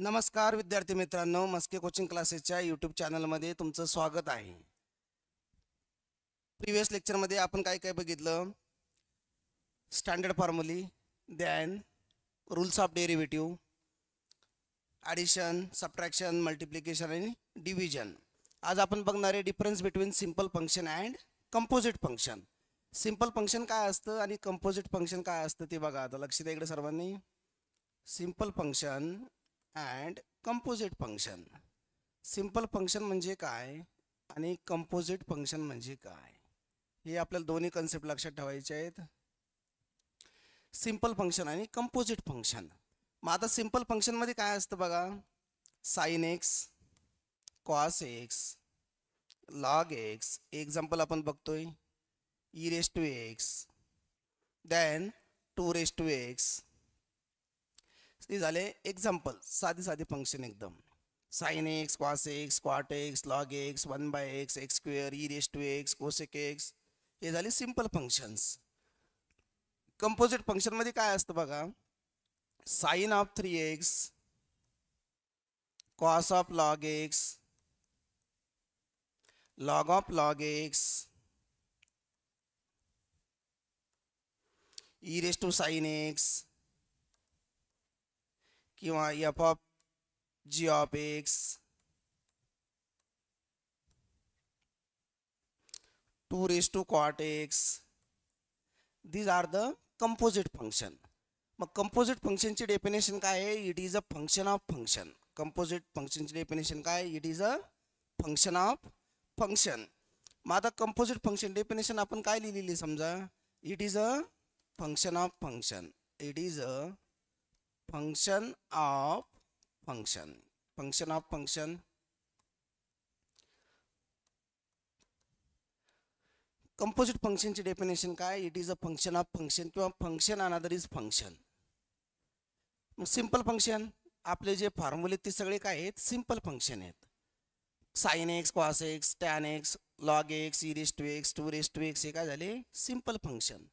नमस्कार विद्यार्थी मित्रांनो, मस्के कोचिंग क्लासेसच्या यूट्यूब चॅनलमध्ये तुमचं स्वागत आहे. प्रिव्हियस लेक्चरमध्ये आपण काय काय बघितलं? Standard फॉर्म्युली, than rules of derivative, addition, subtraction, multiplication आणि डिव्हिजन. आज आपण बघणार आहे difference between simple function and composite function. Simple function काय असतं आणि कंपोजिट फंक्शन काय असतं ते बघा. आता लक्ष द्या इकडे सर्वांनी. Simple function and composite function. Simple function म्हणजे काय आणि कंपोजिट फंक्शन म्हणजे काय, हे आपल्याला दोन्ही कन्सेप्ट लक्षात ठेवायचे आहेत. सिंपल फंक्शन आणि कंपोजिट फंक्शन. मग आता सिंपल फंक्शनमध्ये काय असतं बघा. Sine x, cos x, log x. Example आपण बघतोय e raise to x, then 2 raise to x. ते झाले एक्झाम्पल, साधे साधे फंक्शन एकदम. Sine x, cos x, cot x, log x, 1/x, x square, e raise to x, cosec x. हे झाले simple functions. Composite फंक्शनमध्ये काय असतं बघा. Sine of 3x, cos of log x, log of log x, e raise to sine x किंवा f of g of x, 2 raise to cot x. These are the composite function. मग composite फंक्शनची definition काय आहे? It is a function of function. Composite फंक्शनची definition काय? It is a function of function. मग आता composite function definition आपण काय लिहिलेली समजा. It is a function of function. It is a function of function. Function of function. Composite फंक्शनची definition काय? It is a function of function किंवा function another is function. मग सिंपल फंक्शन आपले जे फॉर्म्युले ते सगळे काय आहेत? सिंपल फंक्शन आहेत. Sine x, cos x, tan x, log x, e raise to x, 2 raise to x, हे काय झाले? Simple function.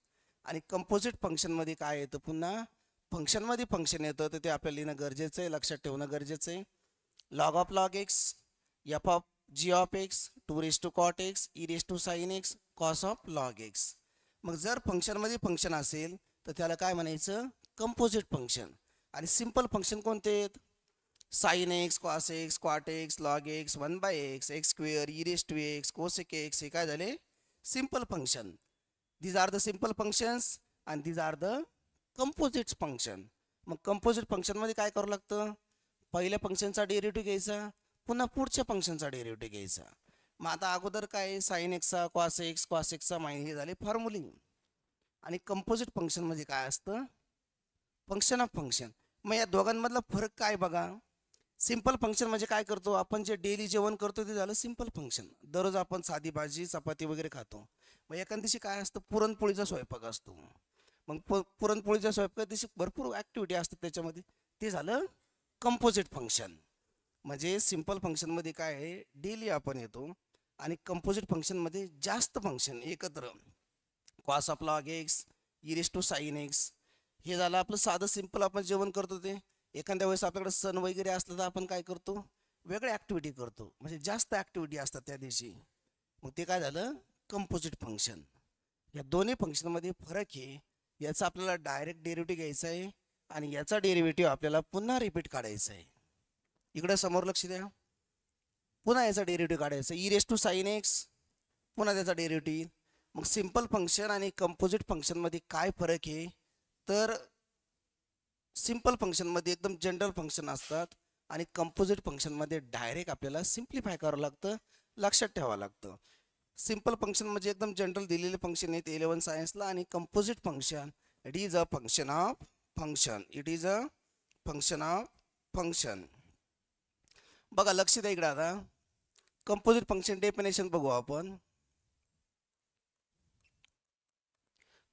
आणि कंपोजिट फंक्शनमध्ये काय येतं? पुन्हा फंक्शनमध्ये फंक्शन येतं, तर ते आपल्याला लिहिणं गरजेचं आहे, लक्षात ठेवणं गरजेचं आहे. Log of log x, f of g of x, 2 raise to cot x, e raise to sine x, cos of log x. मग जर फंक्शनमध्ये फंक्शन असेल तर त्याला काय म्हणायचं? Composite function. आणि सिंपल फंक्शन कोणते आहेत? Sine x, cos x, cot x, log x, 1/x, x square, e raise to x, cosec x, हे काय झाले? Simple function. These are the simple functions and these are the composite function. मग composite फंक्शनमध्ये काय करावं लागतं? पहिल्या फंक्शनचा डेरिव्हेटिव्ह घ्यायचा, पुन्हा पुढच्या फंक्शनचा डेरिव्हेटिव्ह घ्यायचा. मग आता अगोदर काय? साइन एक्सचा, कॉस एक्सचा हे झाले फॉर्म्युलिंग. आणि कंपोजिट फंक्शनमध्ये काय असतं? Function of function. मग या दोघांमधला फरक काय बघा. सिंपल फंक्शन म्हणजे काय करतो आपण? जे डेली जेवण करतो ते झालं सिंपल फंक्शन. दररोज आपण साधी भाजी चपाती वगैरे खातो. मग एखाद्या दिवशी काय असतं? पुरणपोळीचा स्वयंपाक असतो. मग पुरणपोळीच्या स्वयंपाक दिवशी भरपूर ॲक्टिव्हिटी असतात त्याच्यामध्ये, ते झालं कंपोजिट फंक्शन. म्हणजे सिंपल फंक्शनमध्ये काय आहे? डेली आपण येतो. आणि कंपोजिट फंक्शनमध्ये जास्त फंक्शन एकत्र. Cos of log x, e raise to sine x, हे झालं आपलं साधं सिंपल आपण जेवण करतो ते. एखाद्या वेळेस आपल्याकडे सण वगैरे असलं तर आपण काय करतो? वेगळ्या ॲक्टिव्हिटी करतो, म्हणजे जास्त ॲक्टिव्हिटी असतात त्या दिवशी. मग ते काय झालं? Composite function. या दोन्ही फंक्शनमध्ये फरक आहे. याचा आपल्याला डायरेक्ट डेरिव्हेटिव्ह घ्यायचा आहे आणि याचा डेरिव्हेटिव्ह आपल्याला पुन्हा रिपीट काढायचा आहे. इकडं समोर लक्ष द्या. पुन्हा याचा डेरिव्हेटिव्ह काढायचा. E raise to sine x, पुन्हा त्याचा डेरिव्हेटिव्ह. मग सिंपल फंक्शन आणि कंपोजिट फंक्शनमध्ये काय फरक आहे? तर सिंपल फंक्शनमध्ये एकदम जनरल फंक्शन असतात आणि कंपोजिट फंक्शनमध्ये डायरेक्ट आपल्याला सिम्प्लिफाय करावं लागतं, लक्षात ठेवावं लागतं. सिंपल फंक्शन म्हणजे एकदम जनरल दिलेले फंक्शन आहेत 11 सायन्सला. आणि composite function it is a function of function. It is a function of function. बघा लक्ष द्या इकडे. आता कंपोजिट फंक्शन डेफिनेशन बघू आपण.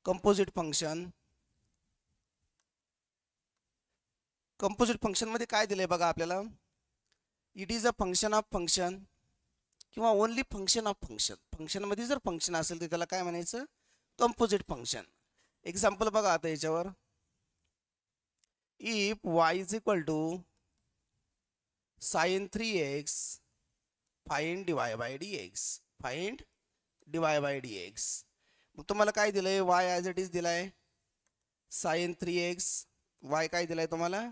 Composite function. कंपोजिट फंक्शनमध्ये काय दिलं आहे बघा आपल्याला. It is a function of function किंवा ओनली फंक्शन ऑफ फंक्शन. फंक्शनमध्ये जर फंक्शन असेल तर त्याला काय म्हणायचं? Composite function. एक्झाम्पल बघा आता याच्यावर. If y is equal to sine 3x find dy by dx, find dy by dx. मग तुम्हाला काय दिलंय, y ॲज इट इज दिलाय साइन 3x, y काय दिलाय तुम्हाला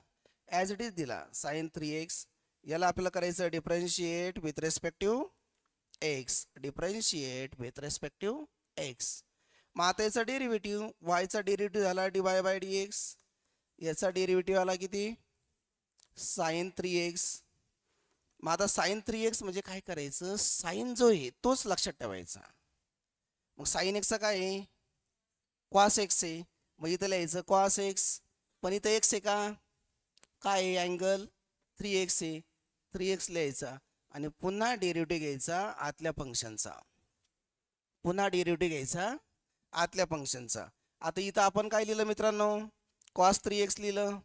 ॲज इट इज दिला साइन 3x. याला आपल्याला करायचं differentiate with respective x, differentiate with respective x. मग आता याचा डेरिव्हेटिव्ह, वायचा डेरिव्हेटिव्ह झाला dy बाय dx, याचा डेरिव्हेटिव्ह आला किती साइन 3x. मग आता साइन 3x म्हणजे काय करायचं, साइन जो आहे तोच लक्षात ठेवायचा. मग साइन एक्सचा काय आहे कॉस एक्स आहे, मग इथं लिहायचं कॉस एक्स, पण इथं एक्स आहे का, काय आहे अँगल 3x आहे, 3x लिहायचा आणि पुन्हा डेरिव्हेटिव्ह घ्यायचा आतल्या फंक्शनचा, पुन्हा डेरिव्हेटिव्ह घ्यायचा आतल्या फंक्शनचा. आता इथं आपण काय लिहिलं मित्रांनो, कॉस 3x लिहिलं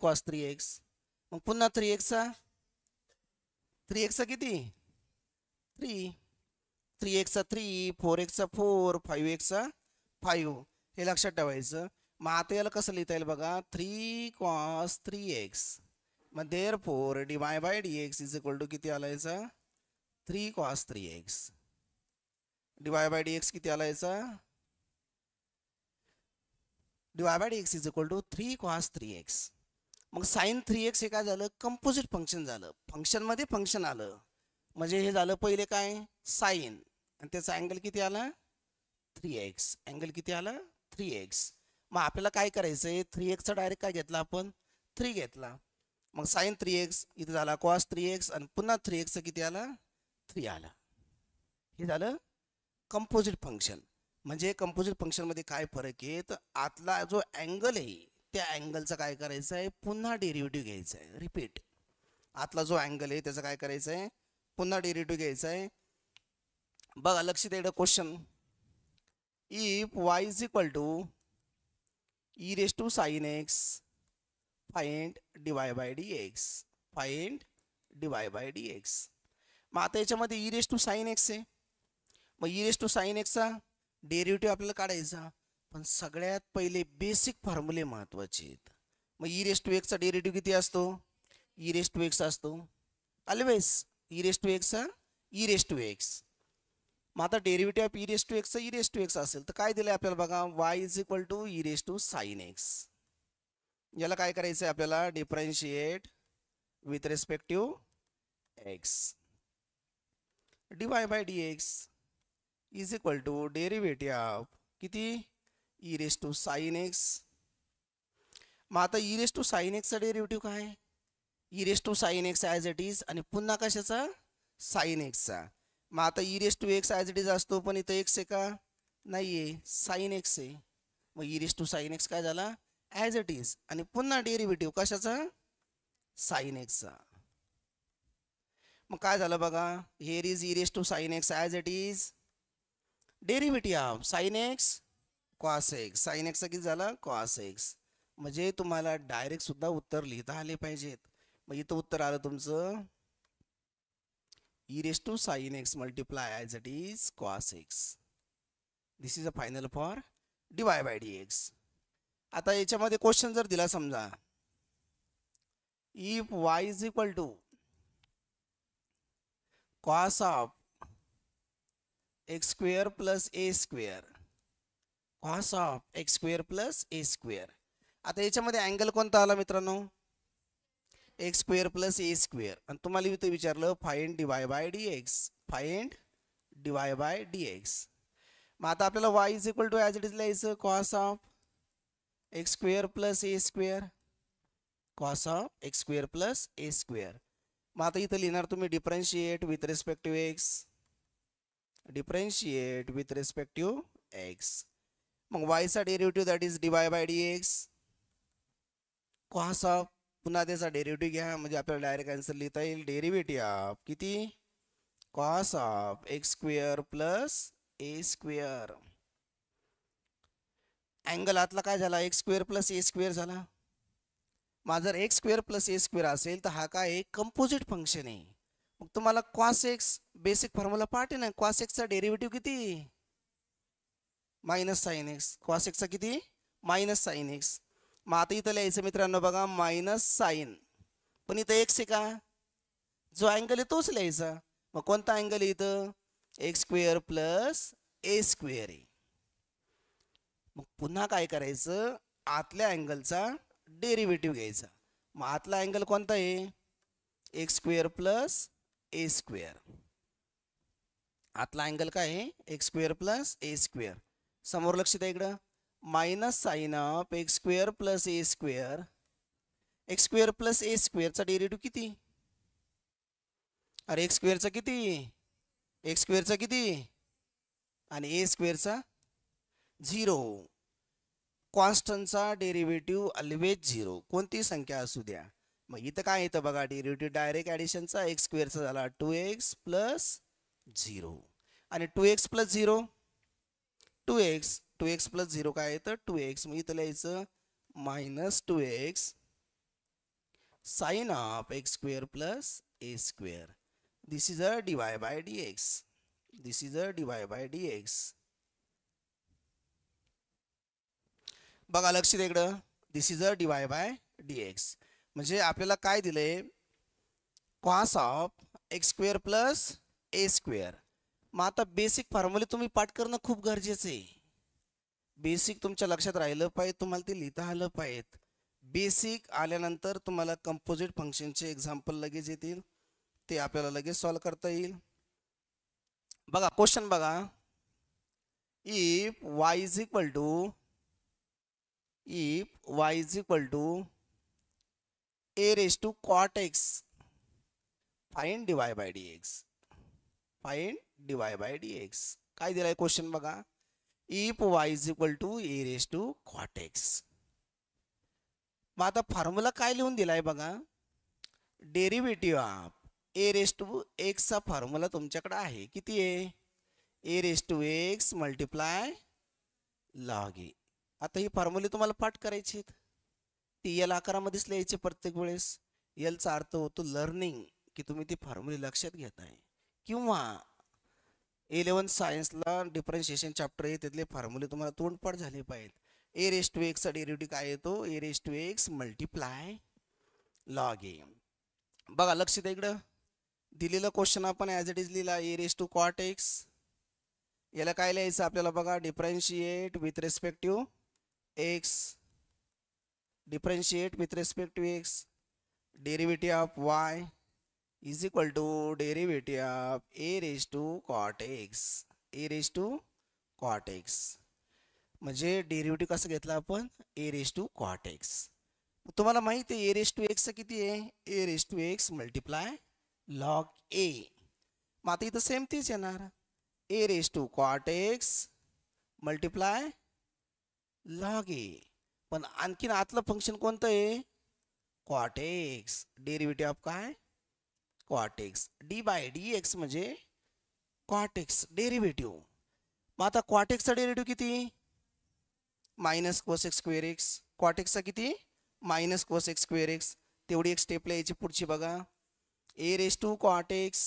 कॉस 3x. मग पुन्हा 3x चा किती 3, 3x चा 3, 4x चा 4, 5x चा 5, हे लक्षात ठेवायचं. मग आता याला कसं लिहिता येईल बघा, 3 cos 3x. मग therefore dy by dx is equal to किती आला याचा 3 cos 3x. dy by dx किती आला याचा, dy by dx is equal to 3 cos 3x. मग साइन 3x हे काय झालं, कंपोजिट फंक्शन झालं, फंक्शनमध्ये फंक्शन आलं. म्हणजे हे झालं पहिले काय साइन, आणि त्याचा अँगल किती आला 3x, अँगल किती आला 3x. मग आपल्याला काय करायचं आहे, 3x चा डायरेक्ट काय घेतला आपण 3 घेतला. मग साइन 3x इथं झाला कॉस 3x आणि पुन्हा 3x किती आला 3 आला. हे झालं कंपोजिट फंक्शन. म्हणजे कंपोजिट फंक्शनमध्ये काय फरक आहे, तर आतला जो अँगल आहे त्या अँगलचा काय करायचं आहे, पुन्हा डेरिव्हेटिव्ह घ्यायचा आहे. रिपीट, आतला जो अँगल आहे त्याचं काय करायचं आहे, पुन्हा डेरिव्हेटिव्ह घ्यायचा आहे. बघा लक्ष द्या question, if y is equal to e raise to sine x find dy by dx, find dy by dx. मग आता याच्यामध्ये e raise to sine x आहे, मग e raise to sine x चा डेरिव्हेटिव्ह आपल्याला काढायचा. पण सगळ्यात पहिले बेसिक फॉर्म्युले महत्त्वाचे आहेत. मग e रेस टू x चा डेरिव्हेटिव्ह किती असतो, e रेस टू x असतो always, e raise to x चा e रेस टू x. मग आता derivative of e raise to x चा e रेस टू x असेल तर काय दिलं आपल्याला बघा, y is equal to e raise to sine x. याला काय करायचं आहे आपल्याला, differentiate with respective x, dy by dx is equal to derivative of किती e raise to sine x. मग आता e raise to sine x चा derivative काय, e raise to sine x as it is आणि पुन्हा कशाचा sine x चा. मग आता e raise to x as it is असतो, पण इथं x आहे का नाही आहे, साइन x आहे. मग e raise to sine x काय झाला ॲज इट इज आणि पुन्हा डेरिव्हेटिव्ह कशाचा साइन x चा. मग काय झालं बघा, here is e raise to sine x as it is, derivative of sine x cos x, sine x चा किती झाला कॉस x. म्हणजे तुम्हाला डायरेक्ट सुद्धा उत्तर लिहिता आले पाहिजेत. मग इथं उत्तर आलं तुमचं e raise to sine x multiply as it is cos x. This is a final for dy by dx. आता याच्यामध्ये क्वेश्चन जर दिला समजा, if y is equal to cos of x square plus a square, cos of x square plus a square. आता याच्यामध्ये angle कोणता आला मित्रांनो, x square plus a square. आणि तुम्हाला इथं विचारलं find dy by dx, find dy by dx. मग आता आपल्याला y is equal to as it is लिहायचं cos of x square plus a square, cos of x square plus a square. मग आता इथं लिहिणार तुम्ही differentiate with respective x, differentiate with respective x. मग y चा derivative that is dy by dx, cos of पुन्हा त्याचा derivative घ्या, म्हणजे आपल्याला डायरेक्ट आन्सर लिहिता येईल डेरिव्हेटिव्ह ऑफ किती cos of x square plus a square. Angle आतला काय झाला x square plus a square झाला. मग जर x square plus a square असेल तर हा काय आहे कंपोजिट फंक्शन आहे. मग तुम्हाला कॉस एक्स बेसिक फॉर्म्युला पाठ आहे ना, कॉस एक्सचा डेरिव्हेटिव्ह किती मायनस साइन एक्स, कॉस एक्सचा किती मायनस साइन एक्स. मग आता इथं लिहायचं मित्रांनो बघा मायनस साइन पण इथं एक्स आहे का, जो अँगल आहे तोच लिहायचा. मग कोणता अँगल आहे इथं, x square plus a square आहे. मग पुन्हा काय करायचं, आतल्या अँगलचा डेरिव्हेटिव्ह घ्यायचा. मग आतला अँगल कोणता आहे, x square plus a square. आतला अँगल काय आहे, x square plus a square. समोर लक्ष द्या इकडं, minus sine of x square plus a square. X square plus a स्क्वेअरचा डेरिव्हेटिव्ह किती, अरे एक्स स्क्वेअरचा किती, एक्स स्क्वेअरचा किती आणि ए स्क्वेअरचा 0. कॉन्स्टंटचा डेरिव्हेटिव्ह ऑलवेज 0, कोणती संख्या असू द्या. मग इथं काय येतं बघा, डेरिव्हेटिव्ह डायरेक्ट ॲडिशनचा एक्स स्क्वेअरचा झाला 2x प्लस 0 आणि 2x प्लस 0 2x प्लस 0 काय येतं 2x. मग इथं लिहायचं minus 2x sine of x square plus a square. This is a dy by dx. This is a dy by dx. बघा लक्ष द्या इकडं, this is a dy by dx. म्हणजे आपल्याला काय दिलंय, cos of x square plus a square. मग आता बेसिक फॉर्म्युले तुम्ही पाठ करणं खूप गरजेचं आहे. बेसिक तुमच्या लक्षात राहिलं पाहिजे, तुम्हाला ते लिहिता आलं पाहिजे. बेसिक आल्यानंतर तुम्हाला कंपोजिट फंक्शनचे एक्झाम्पल लगेच येतील, ते आपल्याला लगेच सॉल्व करता येईल. बघा क्वेश्चन बघा, if y is equal to a raised to cot x, find dy by dx. Find dy by dx. काय दिलाय क्वेश्चन बघा, if y is equal to a raised to cot x. मग आता formula काय लिहून दिलाय बघा, derivative of a raised to x चा फॉर्म्युला तुमच्याकडे आहे, किती आहे, a raised to x multiply log a. आता ही फॉर्म्युले तुम्हाला पाठ करायची आहेत, ती एल आकारामध्येच लिहायची प्रत्येक वेळेस. एलचा अर्थ होतो लर्निंग, की तुम्ही ती फॉर्म्युले लक्षात घेताय. किंवा 11 सायन्सला डिफरन्शिएशन चॅप्टर आहे, त्यातले फॉर्म्युले तुम्हाला तोंडपाठ झाले पाहिजेत. ए रेस टू एक्सचा डेरिव्हेटिव्ह काय येतो, a raise to x multiply log a. बघा लक्ष द्या इकडं, दिलेलं क्वेश्चन आपण ॲज इट इज लिहिला, a raise to cot x. याला काय लिहायचं आपल्याला बघा, differentiate with respect to x, differentiate with respect to x. Derivative of y is equal to derivative of a raise to cot x, a raise to cot x. म्हणजे derivative कसं घेतला आपण, a raise to cot x. तुम्हाला माहिती आहे a raise to एक्सचं किती आहे, a raise to x multiply log a. मग आता इथं सेम तीच येणार, a raise to cot x multiply log a. पण आणखीन आतलं फंक्शन कोणतं आहे, कॉट एक्स. डेरिव्हेटिव्ह ऑफ काय, cot x. D by d x म्हणजे कॉट एक्स डेरिव्हेटिव्ह. मग आता कॉट एक्सचा डेरिव्हेटिव्ह किती, minus cosec square x. Cot एक्सचा किती, minus cosec square x. तेवढी एक स्टेप लिहायची पुढची बघा, a raise to cot x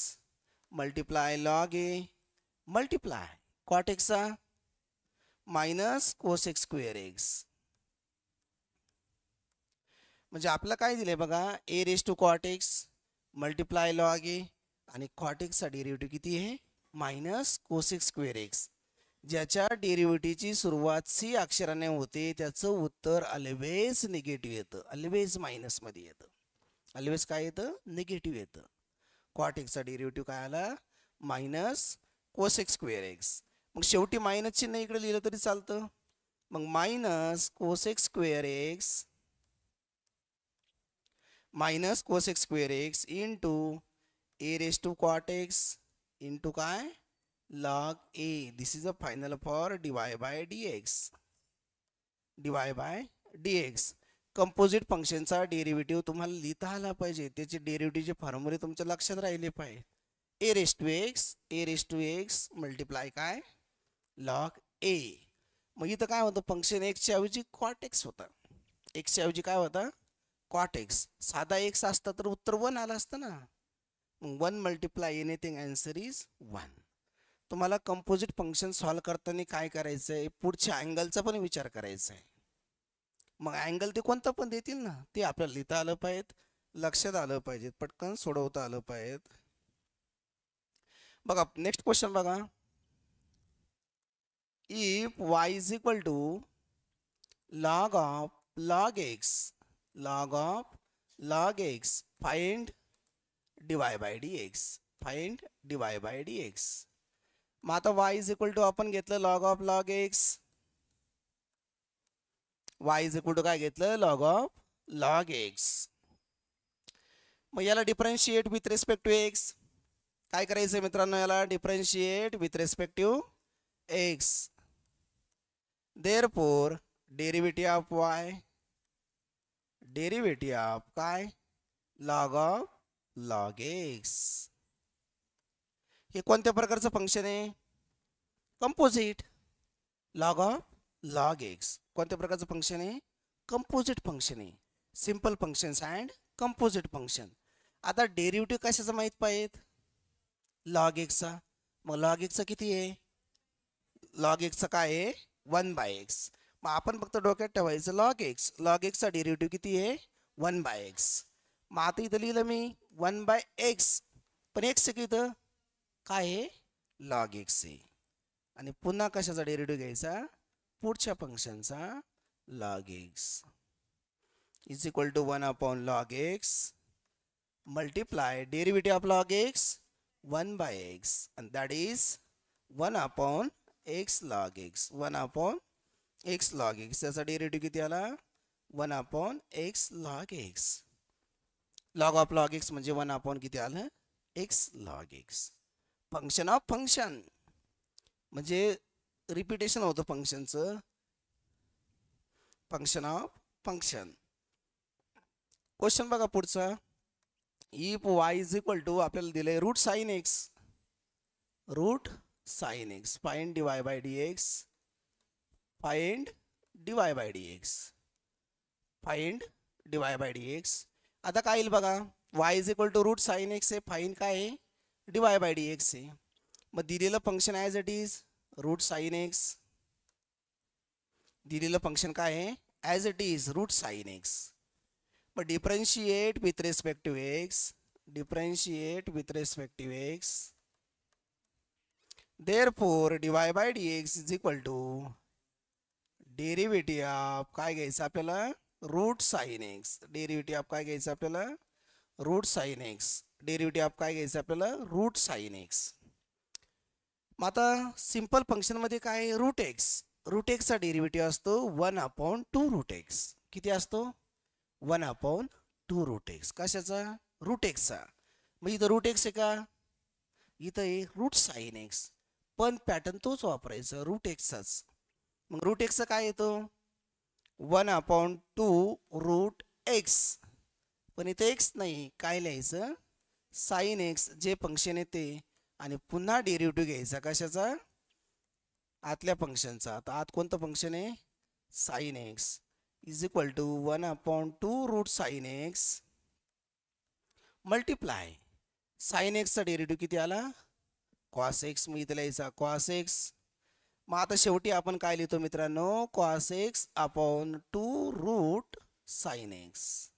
multiply log a multiply cot एक्सचा minus cosec square x. म्हणजे आपलं काय दिलंय बघा, a raise to cot x multiply log a आणि कॉट एक्सचा डेरिव्हेटिव्ह किती आहे, minus cosec square x. ज्याच्या डेरिव्हेटिव्हची सुरुवात सी अक्षराने होते त्याचं उत्तर ऑलवेज निगेटिव्ह येतं, ऑलवेज मायनसमध्ये येतं, ऑलवेज काय येतं, निगेटिव्ह येतं. कॉट एक्सचा डेरिव्हेटिव्ह काय आला, minus cosec square x. मग शेवटी मायनस चिन्ह इकडे लिहिलं तरी चालतं. मग minus cosec square x minus cosec square x into a raise to cot x into काय, log a. This is a final for dy by dx, dy by dx. Composite फंक्शनचा derivative तुम्हाला लिहिता आला पाहिजे, त्याचे डेरिव्हेटिव्हचे फॉर्म्युले तुमच्या लक्षात राहिले पाहिजे. ए रेस टू एक्स मल्टिप्लाय काय, लॉग ए. मग इथं काय होतं, फंक्शन एक्सच्या ऐवजी कॉट एक्स होता, एक्सच्या ऐवजी काय होता, कॉट एक्स. साधा एक्स असता तर उत्तर 1 आलं असतं ना. मग 1 मल्टिप्लाय एनिथिंग, आन्सर इज 1. तुम्हाला कंपोजिट फंक्शन सॉल्व करताना काय करायचं आहे, पुढच्या अँगलचा पण विचार करायचा आहे. मग अँगल ते कोणता पण देतील ना, ते आपल्याला लिहिता आलं पाहिजे. लक्षात आलं पाहिजे, पटकन सोडवता आलं पाहिजे. बघा नेक्स्ट क्वेश्चन बघा. If y is equal to log of log x, log of log x, find dy by dx, find dy by dx. मग आता y इज इक्वल टू आपण घेतलं log of log x, y is equal to काय घेतलं log of log x. मग याला differentiate with respect to x. काय करायचं मित्रांनो, याला differentiate with respect to x. Therefore derivative of y, derivative of काय लॉग ऑफ लॉग x. हे कोणत्या प्रकारचं फंक्शन आहे, composite. Log of log x कोणत्या प्रकारचं फंक्शन आहे, कंपोजिट फंक्शन आहे. Simple functions and composite function. आता डेरिव्हेटिव्ह कशाचा माहीत पाहिजे, लॉग एक्सचा. मग लॉग एक्सचा किती आहे, लॉग एक्सचा काय आहे 1/x. मग आपण फक्त डोक्यात ठेवायचं लॉग एक्स, लॉग एक्सचा डेरिव्हेटिव्ह किती आहे 1/x. मग आता इथं लिहिलं मी 1/x, पण एक्स इथं काय आहे लॉग एक्स आहे. आणि पुन्हा कशाचा डेरिव्हेटिव्ह घ्यायचा, पुढच्या फंक्शनचा log x is equal to 1 log x multiply derivative of log x 1/x, and that is 1 x log x, 1 x log x. त्याचा डेरिव्हेटिव्ह किती आला 1 x log x. Log of log x म्हणजे 1 किती आलं x log x. Function of function म्हणजे repetition होतं फंक्शनचं, function of function. Question बघा पुढचा. If y is equal to आपल्याला दिलंय root sine x, root sine x, find dy by dx, find dy by dx, find dy by dx. आता काय येईल बघा, y is equal to root sine x आहे, find काय आहे dy by dx आहे. मग दिलेलं function as it is root sine x, दिलेलं फंक्शन काय आहे as it is root sine x. मग differentiate with respect to x, differentiate with respect to x. Therefore dy by dx is equal to derivative of काय घ्यायचं आपल्याला root sine x, derivative of काय घ्यायचं आपल्याला root sine x, derivative of काय घ्यायचं आपल्याला रूट साइन एक्स. मग आता सिंपल फंक्शनमध्ये काय रूट एक्स, रूट एक्सचा डेरिव्हेटिव्ह असतो 1/2 रूट एक्स. किती असतो 1/2 रूट एक्स. कशाचा रूट एक्सचा. मग इथं रूट एक्स आहे का, इथं आहे रूट साइन एक्स, पण पॅटर्न तोच वापरायचा रूट एक्सचाच. मग रूट एक्सचा काय येतो 1/2 रूट एक्स, पण इथं एक्स नाही, काय लिहायचं साइन एक्स जे फंक्शन येते, आणि पुन्हा डेरिव्हेटिव्ह घ्यायचा कशाचा आतल्या फंक्शनचा. आता आत कोणतं फंक्शन आहे sine x is equal to 1/2 root sine x multiply sine एक्सचा डेरिव्हेटिव्ह किती आला कॉस एक्स. मी इथे लिहायचा कॉस एक्स. मग आता शेवटी आपण काय लिहितो मित्रांनो cos x upon 2 root sine x,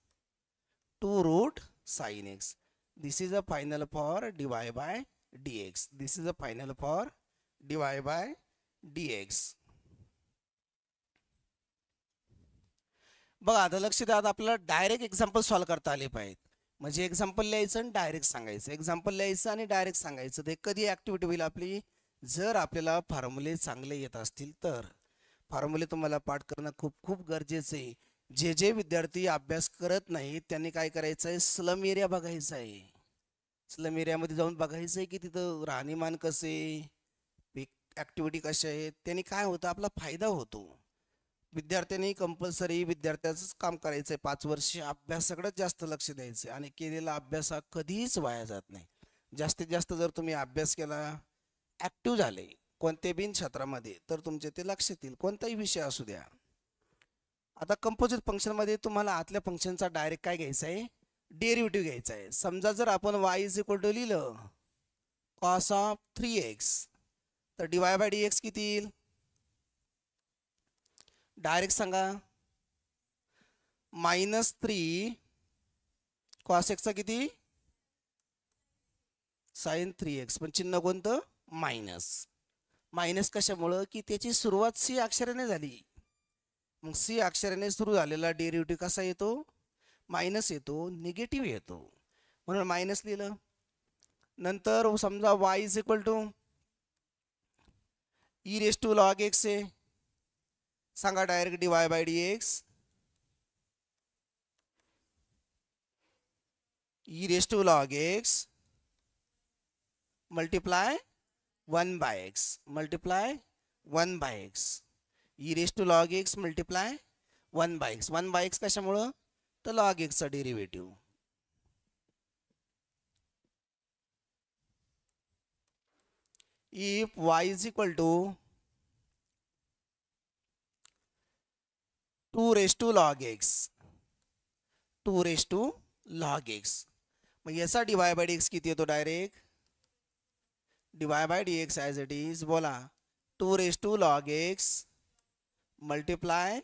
2 root sine x. This is a final for dy by dx, this is a final for dy by dx. बघा आता लक्ष द्या, आता आपल्याला डायरेक्ट एक्झाम्पल सॉल्व करता आले पाहिजेत. म्हणजे एक्झाम्पल लिहायचं आणि डायरेक्ट सांगायचं, एक्झाम्पल लिहायचं आणि डायरेक्ट सांगायचं. ते कधी ॲक्टिव्हिटी होईल आपली, जर आपल्याला फॉर्म्युले चांगले येत असतील तर. फॉर्म्युले तुम्हाला पाठ करणं खूप खूप गरजेचं आहे. जे जे विद्यार्थी अभ्यास करत नाहीत त्यांनी काय करायचं आहे, स्लम एरिया बघायचा आहे. स्लम एरियामध्ये जाऊन बघायचं आहे की तिथं राहणीमान कसे, ॲक्टिव्हिटी कशा आहेत, त्यांनी काय होतं आपला फायदा होतो. विद्यार्थ्यांनी कंपल्सरी विद्यार्थ्याचंच काम करायचं आहे. 5 वर्ष अभ्यासाकडेच जास्त लक्ष द्यायचं आहे आणि केलेला अभ्यास हा कधीच वाया जात नाही. जास्तीत जास्त जर तुम्ही अभ्यास केला, ॲक्टिव्ह झाले कोणत्या बिन क्षेत्रामध्ये, तर तुमचे ते लक्षात येईल, कोणताही विषय असू द्या. आता कंपोजिट फंक्शनमध्ये तुम्हाला आतल्या फंक्शनचा डायरेक्ट काय घ्यायचा आहे डेरिव्हेटिव्ह घ्यायचा आहे. समजा जर आपण y इज इक्वल टू लिहिलं कॉस ऑफ 3x, तर dy बाय dx किती येईल डायरेक्ट सांगा -3 कॉस एक्सचा किती साइन 3x, पण चिन्ह कोणतं मायनस. मायनस कशामुळं की त्याची सुरुवात सी अक्षराने झाली. मग सी अक्षराने सुरू झालेला डेरिव्हेटिव्ह कसा येतो मायनस येतो, निगेटिव्ह येतो, म्हणून मायनस लिहिलं. नंतर समजा y is equal to e raise to log x आहे, सांगा direct dy/dx e raise to log x multiply 1/x multiply 1/x e raise to log x multiply 1/x. 1/x कशामुळं तर लॉग एक्सचा derivative. if y is equal to 2 raised to log x 2 raised to log x, मग याचा dy/dx किती येतो direct dy/dx as it is बोला 2 raised to log x multiply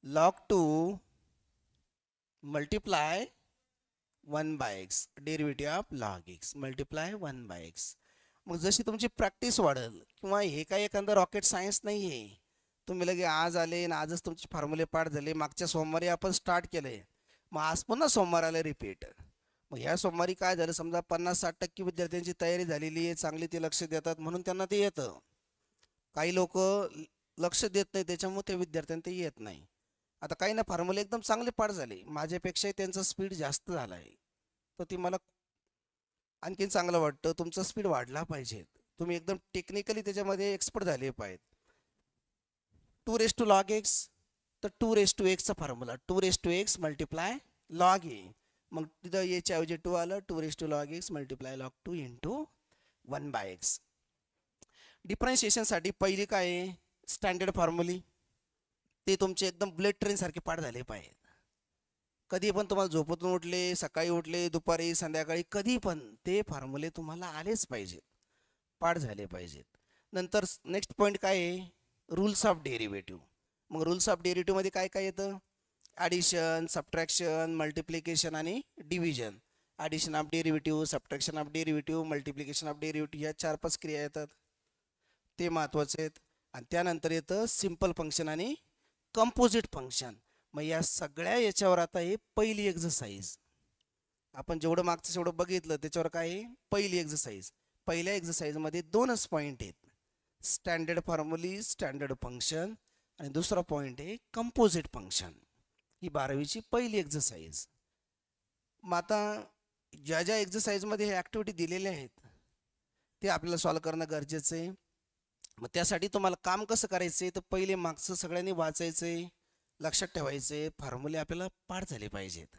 log 2 multiply 1/x derivative of log x multiply 1/x. मग जशी तुमची practice वाढेल किंवा हे काही एखादं रॉकेट सायन्स नाही आहे, तुम्ही लगे आज आले आणि आजच तुमचे फॉर्म्युले पाठ झाले, मागच्या सोमवारी आपण स्टार्ट केले, मग आज पुन्हा सोमवार आले रिपीट. मग ह्या सोमवारी काय झालं समजा 50-60% विद्यार्थ्यांची तयारी झालेली आहे, चांगली ते लक्ष देतात म्हणून त्यांना ते येतं. काही लोक लक्ष देत नाही त्याच्यामुळे त्या विद्यार्थ्यांना ते येत नाही. आता काही ना फॉर्म्युले एकदम चांगले पाठ झाले, माझ्यापेक्षाही त्यांचा स्पीड जास्त झाला आहे, तर ती मला आणखीन चांगलं वाटतं. तुमचा स्पीड वाढला पाहिजे, तुम्ही एकदम टेक्निकली त्याच्यामध्ये एक्सपर्ट झाले पाहिजेत. 2 raised to log x तर 2 raised to x चा formula 2 raised to x multiply log a, मग तिथं याच्या ऐवजी 2 आलं 2 raised to log x multiply log 2 into 1/x. डिफरन्शिएशनसाठी पहिली काय आहे स्टँडर्ड फॉर्म्युली, ते तुमचे एकदम बुलेट ट्रेन सारखे पाठ झाले पाहिजेत. कधी पण तुम्हाला झोपेतून उठले, सकाळी उठले, दुपारी, संध्याकाळी, कधी पण ते फॉर्म्युले तुम्हाला आलेच पाहिजेत, पाठ झाले पाहिजेत. नंतर नेक्स्ट पॉईंट काय आहे रूल्स ऑफ डेरिव्हेटिव्ह. मग रूल्स ऑफ डेरिव्हेटिव्हमध्ये काय काय येतं ॲडिशन, सबट्रॅक्शन, मल्टिप्लिकेशन आणि division. Addition of derivative, subtraction of derivative, multiplication of derivative, ह्या 4-5 क्रिया येतात, ते महत्त्वाचे आहेत. आणि त्यानंतर येतं सिम्पल फंक्शन आणि कंपोजिट फंक्शन. मग या सगळ्या याच्यावर आता हे पहिली एक्झरसाइज आपण जेवढं मागचं जेवढं बघितलं त्याच्यावर काय आहे पहिली एक्झरसाइज. पहिल्या एक्झरसाइजमध्ये 2च पॉईंट आहेत, स्टँडर्ड फॉर्म्युली, स्टँडर्ड फंक्शन, आणि दुसरा पॉईंट आहे कंपोजिट फंक्शन. ही 12वीची पहिली एक्झरसाइज. मग आता ज्या ज्या एक्झरसाइजमध्ये हे ॲक्टिव्हिटी दिलेल्या आहेत ते आपल्याला सॉल्व करणं गरजेचं आहे. मग त्यासाठी तुम्हाला काम कसं करायचं आहे तर पहिले मागचं सगळ्यांनी वाचायचं आहे, लक्षात ठेवायचे, फॉर्म्युले आपल्याला पाठ झाले पाहिजेत.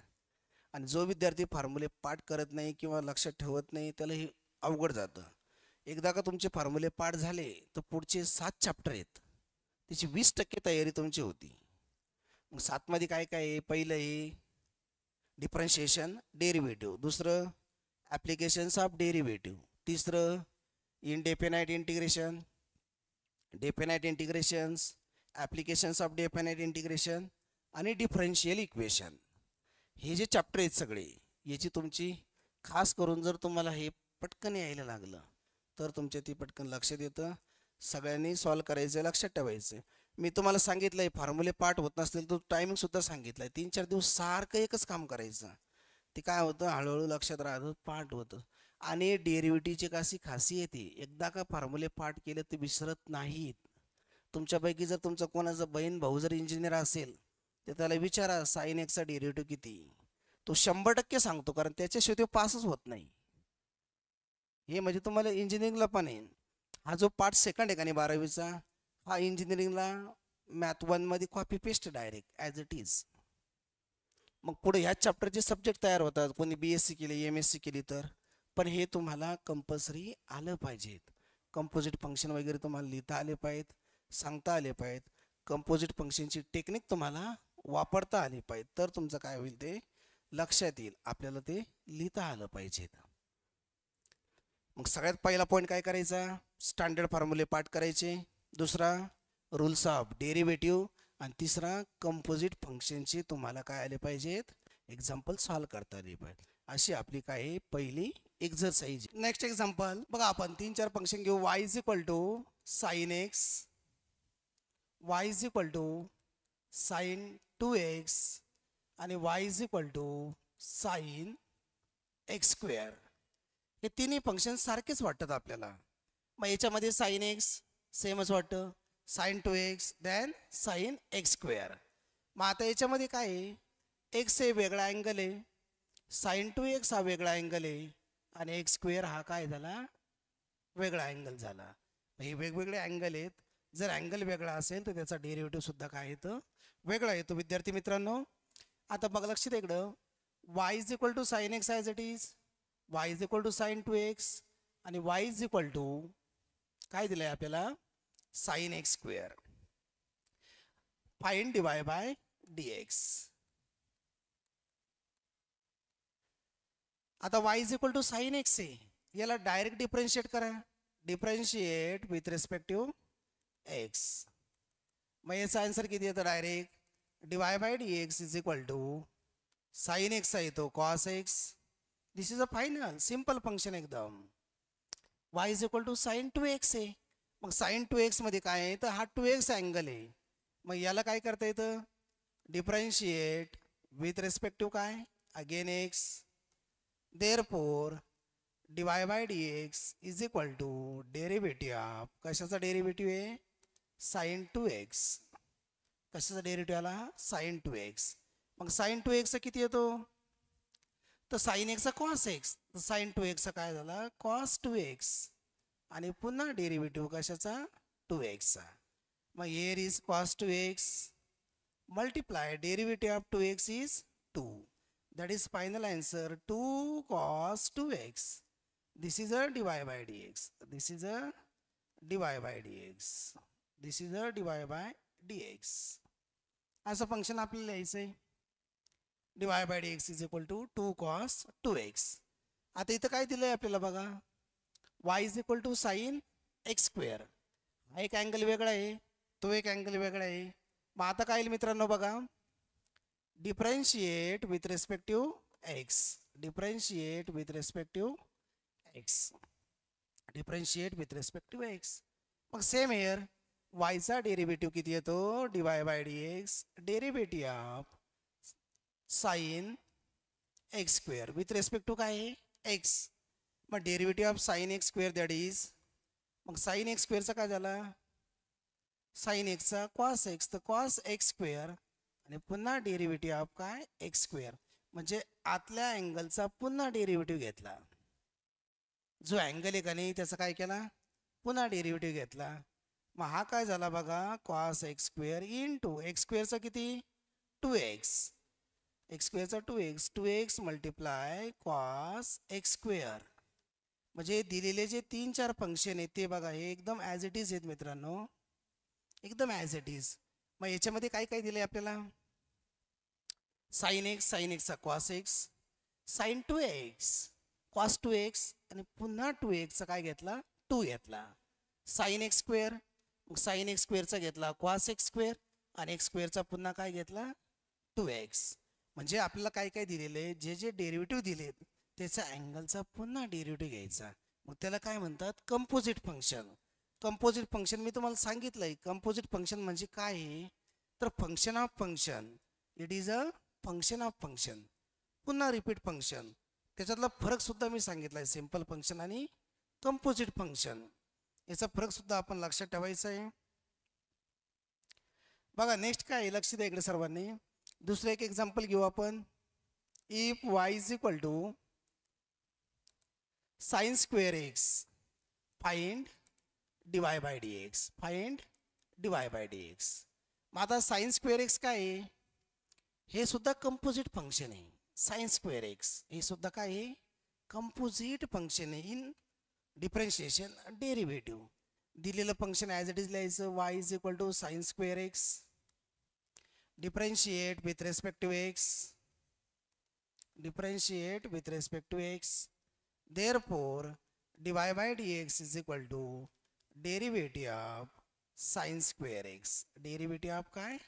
आणि जो विद्यार्थी फॉर्म्युले पाठ करत नाही किंवा लक्षात ठेवत नाही त्याला हे अवघड जातं. एकदा का तुमचे फॉर्म्युले पाठ झाले तर पुढचे 7 चॅप्टर आहेत, त्याची 20% तयारी तुमची होती. मग 7मध्ये काय काय आहे पहिलं आहे डिफरन्शिएशन डेरिव्हेटिव्ह, दुसरं ॲप्लिकेशन्स ऑफ डेरिव्हेटिव्ह, तिसरं indefinite integration, definite integrations, applications of definite integration आणि डिफरन्शियल इक्वेशन. हे जे चॅप्टर आहेत सगळे याची तुमची खास करून जर तुम्हाला हे पटकन यायला लागलं तर तुमच्या ती पटकन लक्षात येतं. सगळ्यांनी सॉल्व करायचं, लक्षात ठेवायचं. मी तुम्हाला सांगितलं आहे फॉर्म्युले पाठ होत नसतील तर टायमिंगसुद्धा सांगितलं आहे, 3-4 दिवस सारखं एकच काम करायचं. ते काय होतं हळूहळू लक्षात राहतं, पाठ होतं. आणि डेरिव्हेटिव्हची कशी खासियत आहे एकदा का फॉर्म्युले पाठ केले ते विसरत नाहीत. तुमच्यापैकी जर तुमचं कोणाचं बहीण भाऊ जर इंजिनियर असेल तर त्याला विचारा साइन एक्सचा डेरिव्हेटिव्ह किती, तो 100% सांगतो, कारण त्याच्याशिवाय तो पासच होत नाही. हे म्हणजे तुम्हाला इंजिनिअरिंगला पण आहे. हा जो पार्ट सेकंड आहे का नाही 12वीचा, हा इंजिनिअरिंगला मॅथ 1मध्ये copy paste direct as it is. मग पुढे ह्या चॅप्टरचे सब्जेक्ट तयार होतात, कोणी BSc केली, MSc केली तर, पण हे तुम्हाला कंपल्सरी आलं पाहिजेत. कंपोजिट फंक्शन वगैरे तुम्हाला लिहिता आले पाहिजेत, सांगता आले पाहिजेत. कंपोजिट फंक्शनची टेक्निक तुम्हाला वापरता आली पाहिजे, तर तुमचं काय होईल ते लक्षात येईल. आपल्याला ते लिहिता आलं पाहिजे. मग सगळ्यात पहिला पॉईंट काय करायचा स्टँडर्ड फॉर्म्युले पाठ करायचे, दुसरा रूल्स ऑफ डेरिव्हेटिव्ह, आणि तिसरा कंपोजिट फंक्शनचे तुम्हाला काय आले पाहिजेत एक्झाम्पल सॉल्व करता आली पाहिजे. अशी आपली काय आहे पहिली एक्झरसाइज. नेक्स्ट एक्झाम्पल बघा, आपण 3-4 फंक्शन घेऊ. y is equal to sine x, y is equal to sine 2x आणि y is equal to sine x square. हे तिन्ही फंक्शन सारखेच वाटतात आपल्याला. मग याच्यामध्ये साइन एक्स सेमच वाटतं, sine 2x then sine x square. मग आता याच्यामध्ये काय आहे, एक्स हे वेगळा अँगल आहे, साइन 2x हा वेगळा अँगल आहे आणि एक्स स्क्वेअर हा काय झाला, वेगळा अँगल झाला. हे वेगवेगळे अँगल आहेत. जर अँगल वेगळा असेल तर त्याचा डेरिव्हेटिव्ह सुद्धा काय येतं, वेगळा येतो. विद्यार्थी मित्रांनो, आता बघा लक्ष द्या इकडं. y is equal to sine x as it is, y is equal to sine 2x आणि y इज इक्वल टू काय दिलं आहे आपल्याला, sine x square. Find dy by dx. आता y is equal to sine x आहे, याला direct differentiate करा. Differentiate with respective x. मग याचा आन्सर किती येतं direct, dy by dx is equal to sine x आहे तो cos x. This is a final simple function एकदम. y is equal to sine 2x आहे. मग साइन 2x मध्ये काय आहे तर हा 2x अँगल आहे. मग याला काय करता येतं, डिफरन्शिएट विथ रेस्पेक्टिव्ह काय, again x. Therefore dy by dx is equal to derivative of, कशाचा डेरिव्हेटिव्ह आहे, साइन 2x. कशाचा डेरिव्हेटिव्ह आला, साइन 2x. मग साइन 2x किती येतो, तर साइन एक्सचा कॉस एक्स, तर साइन 2x काय झाला, कॉस 2x आणि पुन्हा डेरिव्हेटिव्ह कशाचा, 2x चा. मग here is cos 2x multiply derivative of 2x is 2. That is final answer 2 cos 2x. This is a dy by dx. This is a dy by dx. This is a dy by dx. असं function आपल्याला लिहायचं आहे. dy by dx is equal to 2 cos 2x. आता इथं काय दिलंय आपल्याला बघा, y is equal to sin x square. हा एक अँगल वेगळा आहे, तो एक अँगल वेगळा आहे. मग आता काय मित्रांनो बघा, differentiate with respective x. Differentiate with respective x. Differentiate with respective x. मग सेम हेअर वायचा डेरिव्हेटिव्ह किती येतो, dy by dx derivative of sine x square with respect to काय आहे, एक्स. मग derivative of sine x square that is, मग sine x स्क्वेअरचा काय झाला, साइन एक्सचा कॉस एक्स, तर कॉस एक्स स्क्वेअर आणि पुन्हा डेरिव्हेटिव्ह ऑफ काय, एक्स स्क्वेअर. म्हणजे आतल्या अँगलचा पुन्हा डेरिव्हेटिव्ह घेतला. जो अँगल आहे का नाही त्याचा काय केला, पुन्हा डेरिव्हेटिव्ह घेतला. मग हा काय झाला बघा, cos x square into x स्क्वेअरचा किती, 2x. एक्स स्क्वेअरचा 2x, 2x multiply cos x square. म्हणजे दिलेले जे 3-4 फंक्शन आहेत ते बघा, हे एकदम ॲज इट इज आहेत मित्रांनो, एकदम ॲज इट इज. मग याच्यामध्ये काय काय दिले आपल्याला, साइन एक्स, साइन एक्सचा cos x, sine 2x cos 2x आणि पुन्हा 2xचा काय घेतला, 2 घेतला. साइन एक्स स्क्वेअर, मग साइन एक्स स्क्वेअरचा घेतला कॉस एक्स स्क्वेअर आणि एक्स स्क्वेअरचा पुन्हा काय घेतला, 2x. म्हणजे आपल्याला काय काय दिलेलं आहे, जे जे डेरिव्हेटिव्ह दिलेत त्याचा अँगलचा पुन्हा डेरिव्हेटिव्ह घ्यायचा. मग त्याला काय म्हणतात, कंपोजिट फंक्शन. कंपोजिट फंक्शन मी तुम्हाला सांगितलंय, कंपोजिट फंक्शन म्हणजे काय आहे, तर function of function. It is a function of function. पुन्हा रिपीट फंक्शन. त्याच्यातला फरक सुद्धा मी सांगितलाय, सिंपल फंक्शन आणि कंपोजिट फंक्शन. याचा फरक सुद्धा आपण लक्षात ठेवायचा आहे. बघा नेक्स्ट काय आहे, लक्ष द्या इकडे सर्वांनी. दुसरं एक एक्झाम्पल घेऊ आपण. If y is equal to sine square x, find dy by dx. Find dy by dx. मग आता साइन स्क्वेअर एक्स काय आहे, हे सुद्धा कंपोजिट फंक्शन आहे. साइन स्क्वेअर एक्स हे सुद्धा काय आहे, कंपोजिट फंक्शन आहे इन डिफरन्शिएशन डेरिव्हेटिव्ह. दिलेलं फंक्शन ॲज इट इज लिहायचं, y is equal to sine square x, differentiate with respective x, differentiate with respective x. Therefore dy by dx is equal to derivative of sine square x. Derivative of काय,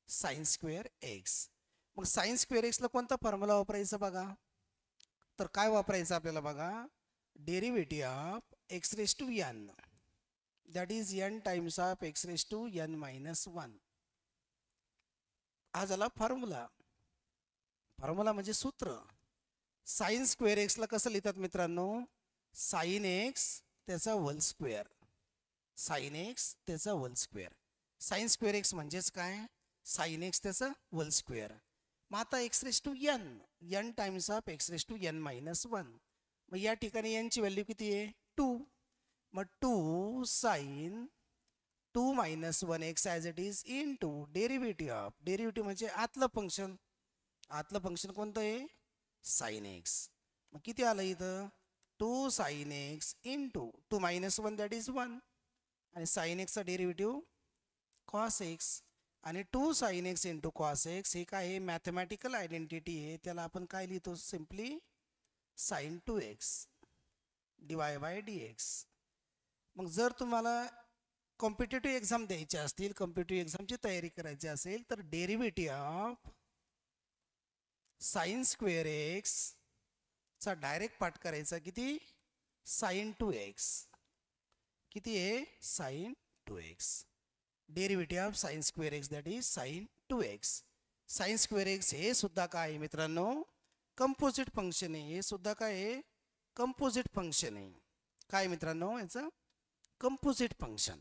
sine square x. मग sine square एक्सला कोणता formula वापरायचा बघा, तर काय वापरायचं आपल्याला बघा, derivative of x raise to n, that is n times of x raise to n minus one. हा झाला फॉर्म्युला. फॉर्म्युला म्हणजे सूत्र. साइन स्क्वेअर एक्सला कसं लिहितात मित्रांनो, साइन एक्स त्याचा होल स्क्वेअर, साइन एक्स त्याचा whole square. Sine square x म्हणजेच काय, साइन एक्स त्याचा होल स्क्वेअर. मग आता x raise to n, n times of x raise to n minus one. मग या ठिकाणी एनची व्हॅल्यू किती आहे, 2. मग 2 sine 2 minus 1 x as it is into derivative of, derivative म्हणजे आतलं फंक्शन. आतलं फंक्शन कोणतं आहे, साइन एक्स. मग किती आलं इथं, 2 sine x into 2 minus 1 that is 1, आणि साइन एक्सचा डेरिव्हेटिव्ह कॉस एक्स, आणि 2 sine x into cos x हे काय आहे, मॅथमॅटिकल आयडेंटिटी आहे. त्याला आपण काय लिहितो, simply sine 2x dy by dx. मग जर तुम्हाला कॉम्पिटेटिव्ह एक्झाम द्यायचे असतील, कॉम्पिटेटिव्ह एक्झामची तयारी करायची असेल, तर derivative of sine square x चा डायरेक्ट पार्ट करायचा किती, साइन 2x. किती आहे, sine 2x. Derivative of sine square x that is sine 2x. Sine square x हे सुद्धा काय आहे मित्रांनो, कंपोजिट फंक्शन आहे. हे सुद्धा काय आहे, कंपोजिट फंक्शन आहे. काय मित्रांनो, याचं कंपोजिट फंक्शन.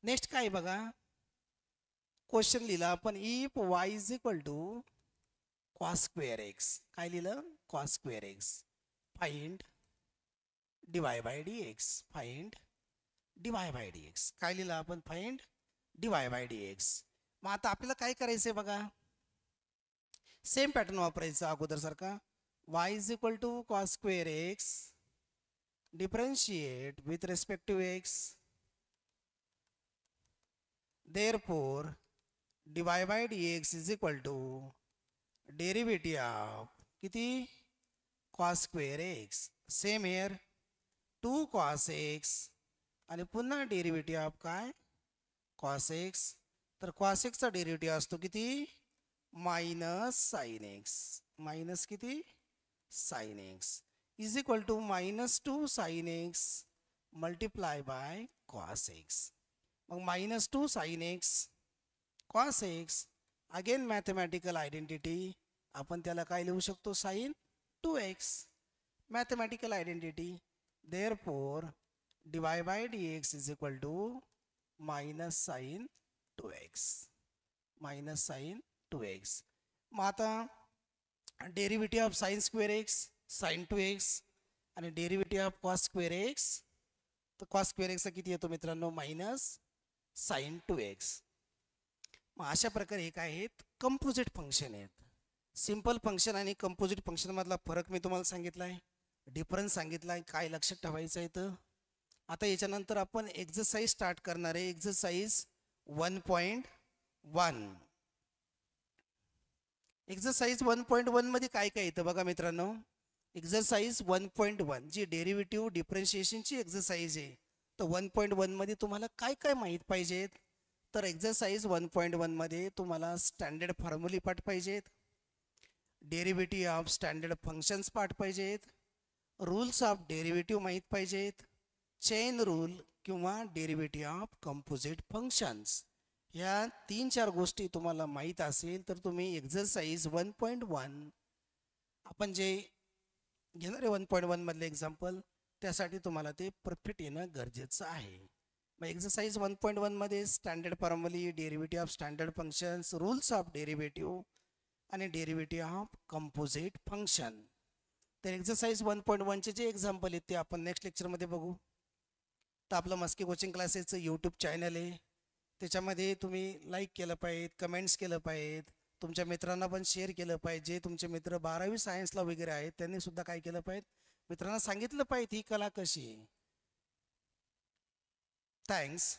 नेक्स्ट काय बघा, क्वेश्चन लिहिला आपण, if y is equal to cos square x. काय लिहिलं, cos square x, find dy by dx. Find dy by dx. काय लिहिलं आपण, फाइंड डिवाय बाय dx. मग आता आपल्याला काय करायचंय बघा, सेम पॅटर्न वापरायचा अगोदर सारखा. y is equal to cos square x, differentiate with respect to x, therefore dy by dx is equal to derivative of किती, cos square x. Same here 2 cos x, आणि पुन्हा डेरिव्हेटिव्ह ऑफ काय, cos x. तर cos एक्सचा derivative असतो किती, minus sine x, minus किती, sine x is equal to minus 2 sine x multiply by cos x. मग minus 2 sine x cos x, again mathematical identity, आपण त्याला काय लिहू शकतो, sine 2x. Mathematical identity, therefore dy by dx is equal to minus sine 2x, minus sine 2x. मग आता derivative of sine square x, sine 2x, आणि derivative of cos square x, तर cos square एक्सचा किती येतो मित्रांनो, minus sine 2x. मग अशा प्रकारे हे काय आहेत, कंपोजिट फंक्शन आहेत. सिंपल फंक्शन आणि कंपोजिट फंक्शन मधला फरक मी तुम्हाला सांगितला आहे, डिफरन्स सांगितला आहे, काय लक्षात ठेवायचं आहे. तर आता याच्यानंतर आपण एक्झरसाइज स्टार्ट करणार आहे. एक्झरसाइज 1.1. एक्झरसाइज 1.1 मध्ये काय काय येतं बघा मित्रांनो. एक्झरसाइज 1.1 जी डेरिव्हेटिव्ह डिफरन्शिएशनची एक्झरसाइज आहे, तर 1.1 मध्ये तुम्हाला काय काय माहीत पाहिजेत. तर एक्झरसाइज 1.1 मध्ये तुम्हाला स्टँडर्ड फॉर्म्युले पाठ पाहिजेत, डेरिव्हेटिव्ह ऑफ स्टँडर्ड फंक्शन्स पाठ पाहिजेत, रूल्स ऑफ डेरिव्हेटिव्ह माहीत पाहिजेत, चेन रूल किंवा डेरिव्हेटिव्ह ऑफ कंपोजिट फंक्शन्स. ह्या 3-4 गोष्टी तुम्हाला माहीत असेल तर तुम्ही एक्झरसाइज 1.1 आपण जे घेणार आहे 1.1 मधले एक्झाम्पल, त्यासाठी तुम्हाला ते परफेक्ट येणं गरजेचं आहे. मग एक्झरसाइज 1.1 मध्ये स्टँडर्ड फॉर्म्युले, derivative of standard functions, rules of derivative आणि डेरिव्हेटिव्ह ऑफ कंपोजिट फंक्शन. तर एक्झरसाइज 1.1 चे जे एक्झाम्पल आहेत ते आपण नेक्स्ट लेक्चरमध्ये बघू. तर आपलं मस्के कोचिंग क्लासेसचं यूट्यूब चॅनल आहे, त्याच्यामध्ये तुम्ही लाईक केलं पाहिजे, कमेंट्स केलं पाहिजे, तुमच्या मित्रांना पण शेअर केलं पाहिजे. जे तुमचे मित्र 12वी सायन्सला वगैरे आहेत त्यांनी सुद्धा काय केलं पाहिजे, मित्रांना सांगितलं पाहिजे ही कला कशी आहे. थँक्स.